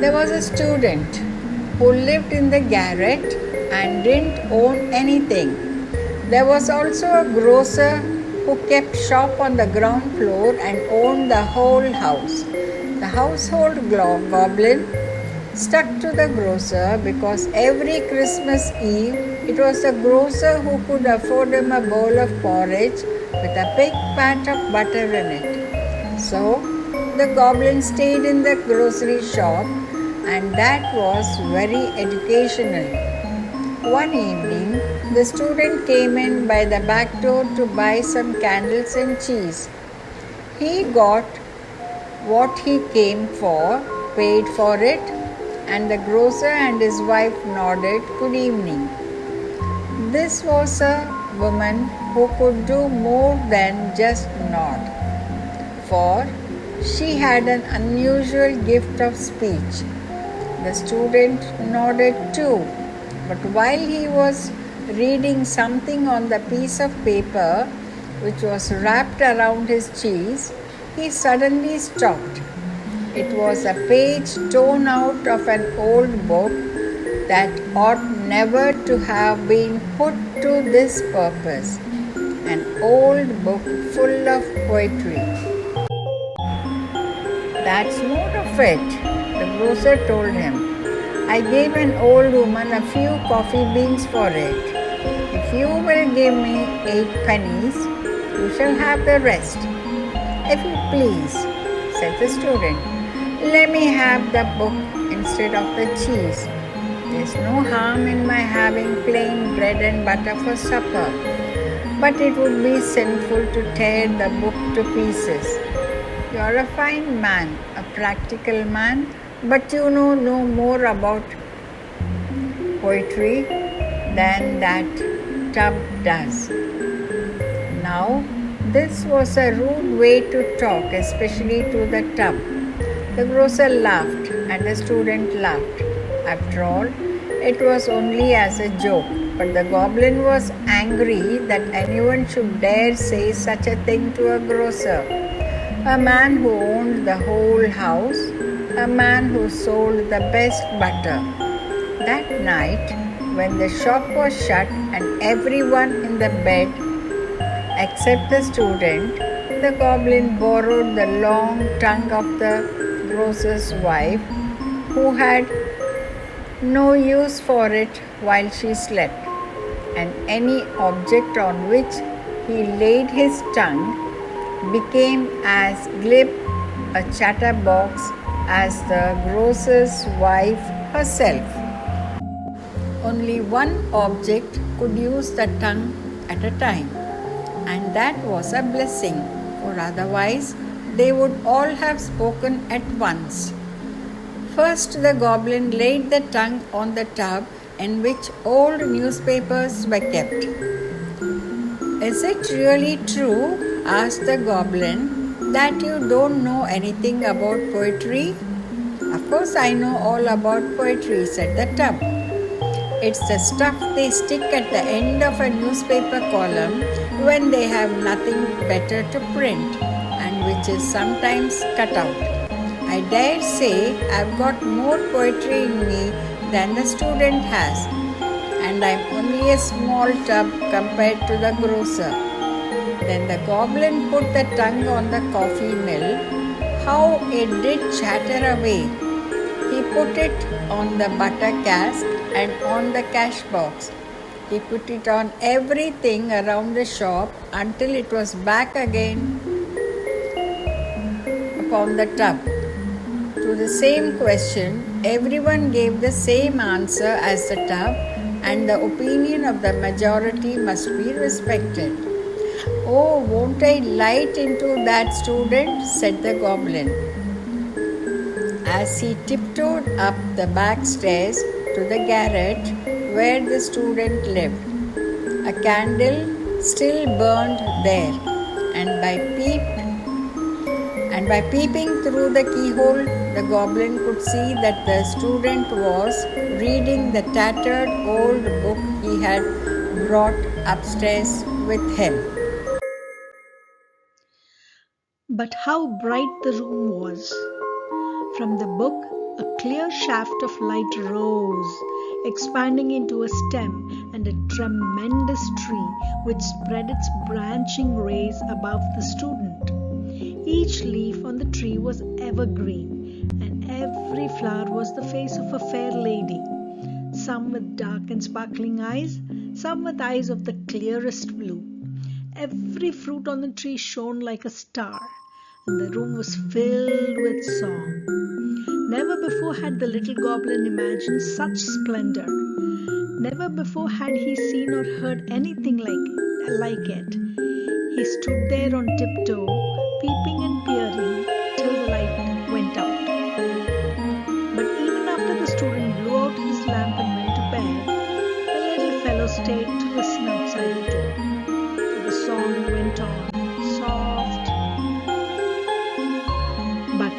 There was a student who lived in the garret and didn't own anything. There was also a grocer who kept shop on the ground floor and owned the whole house. The household goblin stuck to the grocer because every Christmas Eve it was the grocer who could afford him a bowl of porridge with a big pat of butter in it. So the goblin stayed in the grocery shop, and that was very educational. One evening, the student came in by the back door to buy some candles and cheese. He got what he came for, paid for it, and the grocer and his wife nodded good evening. This was a woman who could do more than just nod, for she had an unusual gift of speech. The student nodded too, but while he was reading something on the piece of paper which was wrapped around his cheese, he suddenly stopped. It was a page torn out of an old book that ought never to have been put to this purpose. An old book full of poetry. That's more of it, the grocer told him. I gave an old woman a few coffee beans for it. If you will give me 8 pennies, you shall have the rest. If you please, said the student, let me have the book instead of the cheese. There's no harm in my having plain bread and butter for supper, but it would be sinful to tear the book to pieces. You're a fine man, a practical man, but you know no more about poetry than that tub does. Now, this was a rude way to talk, especially to the tub. The grocer laughed and the student laughed. After all, it was only as a joke, but the goblin was angry that anyone should dare say such a thing to a grocer. A man who owned the whole house, a man who sold the best butter. That night, when the shop was shut and everyone in the bed except the student, the goblin borrowed the long tongue of the grocer's wife, who had no use for it while she slept, and any object on which he laid his tongue became as glib a chatterbox as the grocer's wife herself. Only one object could use the tongue at a time, and that was a blessing, for otherwise they would all have spoken at once. First, the goblin laid the tongue on the tub in which old newspapers were kept. Is it really true, asked the goblin, that you don't know anything about poetry? Of course I know all about poetry, said the tub. It's the stuff they stick at the end of a newspaper column when they have nothing better to print, and which is sometimes cut out. I dare say I've got more poetry in me than the student has, and I'm only a small tub compared to the grocer. Then the goblin put the tongue on the coffee mill. How it did chatter away! He put it on the butter cask and on the cash box. He put it on everything around the shop until it was back again upon the tub. To the same question, everyone gave the same answer as the tub, and the opinion of the majority must be respected. Oh, won't I light into that student, said the goblin, as he tiptoed up the back stairs to the garret where the student lived. A candle still burned there, and by peeping through the keyhole, the goblin could see that the student was reading the tattered old book he had brought upstairs with him. But how bright the room was! From the book A clear shaft of light rose, expanding into a stem and a tremendous tree which spread its branching rays above the student. Each leaf on the tree was evergreen, and every flower was the face of a fair lady, some with dark and sparkling eyes, some with eyes of the clearest blue. Every fruit on the tree shone like a star, and the room was filled with song. Never before had the little goblin imagined such splendor. Never before had he seen or heard anything like it. He stood there on tiptoe, peeping and peering till the light went out. But even after the student blew out his lamp and went to bed, the little fellow stayed to listen outside the door. For the song went on, soft but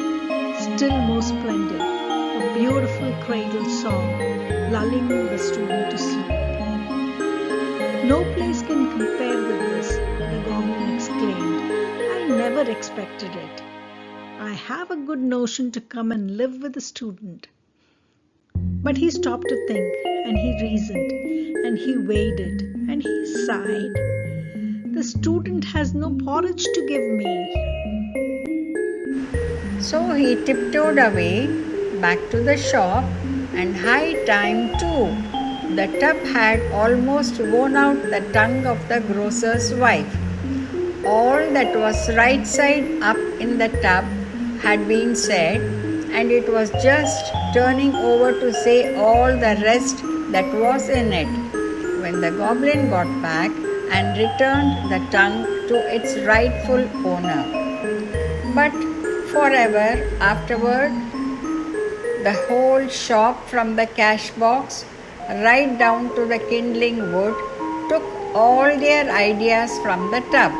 still more splendid, a beautiful cradle song, lulling the student to sleep. "No place can compare with this," the goblin exclaimed. "I never expected it. I have a good notion to come and live with a student." But he stopped to think, and he reasoned, and he weighed it, and he sighed. "The student has no porridge to give me." So he tiptoed away back to the shop, and high time too. The tub had almost worn out the tongue of the grocer's wife. All that was right side up in the tub had been said, and it was just turning over to say all the rest that was in it, when the goblin got back and returned the tongue to its rightful owner. But forever afterward, the whole shop, from the cash box right down to the kindling wood, took all their ideas from the tub.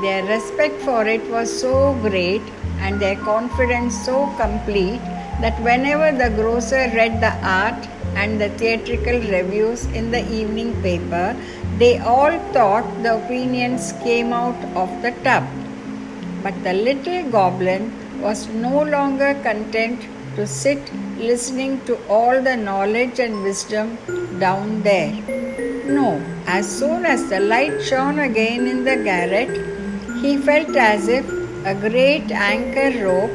Their respect for it was so great and their confidence so complete that whenever the grocer read the art and the theatrical reviews in the evening paper, they all thought the opinions came out of the tub. But the little goblin was no longer content to sit listening to all the knowledge and wisdom down there. No, as soon as the light shone again in the garret, he felt as if a great anchor rope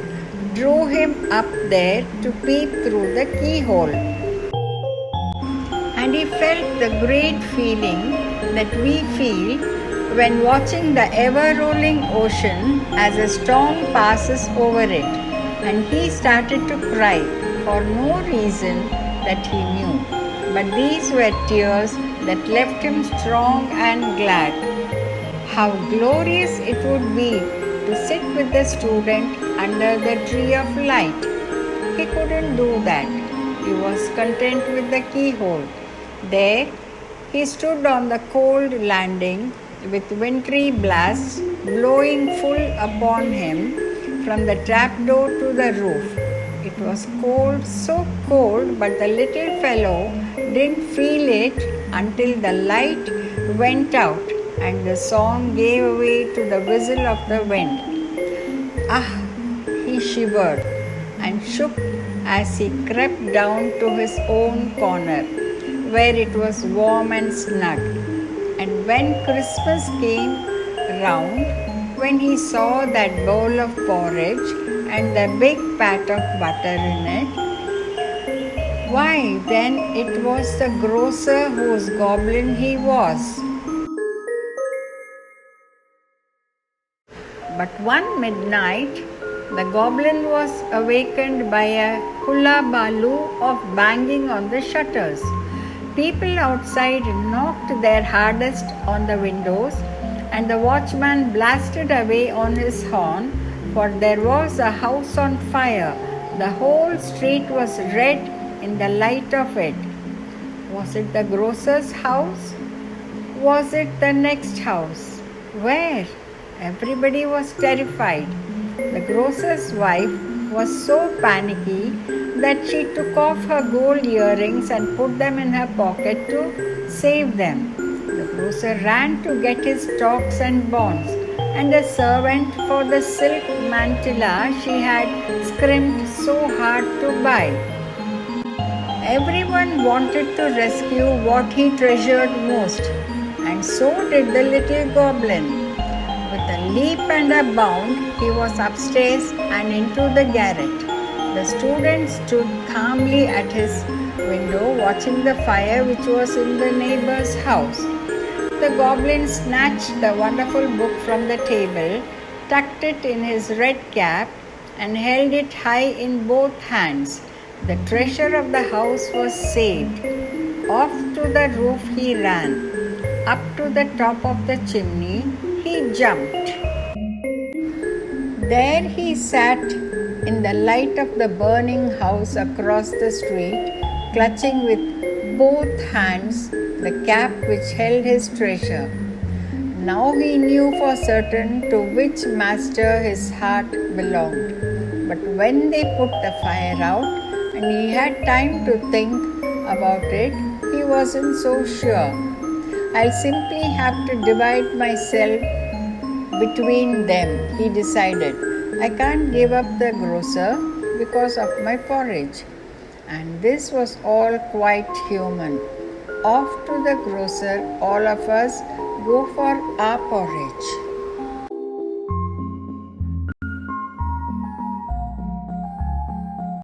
drew him up there to peep through the keyhole. And he felt the great feeling that we feel when watching the ever-rolling ocean as a storm passes over it, and he started to cry for no reason that he knew. But these were tears that left him strong and glad. How glorious it would be to sit with the student under the tree of light. He couldn't do that. He was content with the keyhole. There he stood on the cold landing with wintry blasts blowing full upon him from the trapdoor to the roof. It was cold, so cold, but the little fellow didn't feel it until the light went out and the song gave way to the whistle of the wind. Ah, he shivered and shook as he crept down to his own corner, where it was warm and snug. And when Christmas came round, when he saw that bowl of porridge and the big pat of butter in it, why, then it was the grocer whose goblin he was. But one midnight, the goblin was awakened by a hullabaloo of banging on the shutters. People outside knocked their hardest on the windows, and the watchman blasted away on his horn, for there was a house on fire. The whole street was red in the light of it. Was it the grocer's house? Was it the next house? Where? Everybody was terrified. The grocer's wife was so panicky that she took off her gold earrings and put them in her pocket to save them. The grocer ran to get his stocks and bonds, and the servant for the silk mantilla she had scrimped so hard to buy. Everyone wanted to rescue what he treasured most, and so did the little goblin. With a leap and a bound, he was upstairs and into the garret. The student stood calmly at his window watching the fire which was in the neighbor's house. The goblin snatched the wonderful book from the table, tucked it in his red cap, and held it high in both hands. The treasure of the house was saved. Off to the roof he ran. Up to the top of the chimney he jumped. There he sat in the light of the burning house across the street, clutching with both hands the cap which held his treasure. Now he knew for certain to which master his heart belonged. But when they put the fire out and he had time to think about it, he wasn't so sure. I'll simply have to divide myself between them, he decided. I can't give up the grocer because of my porridge. And this was all quite human. Off to the grocer, all of us go for our porridge.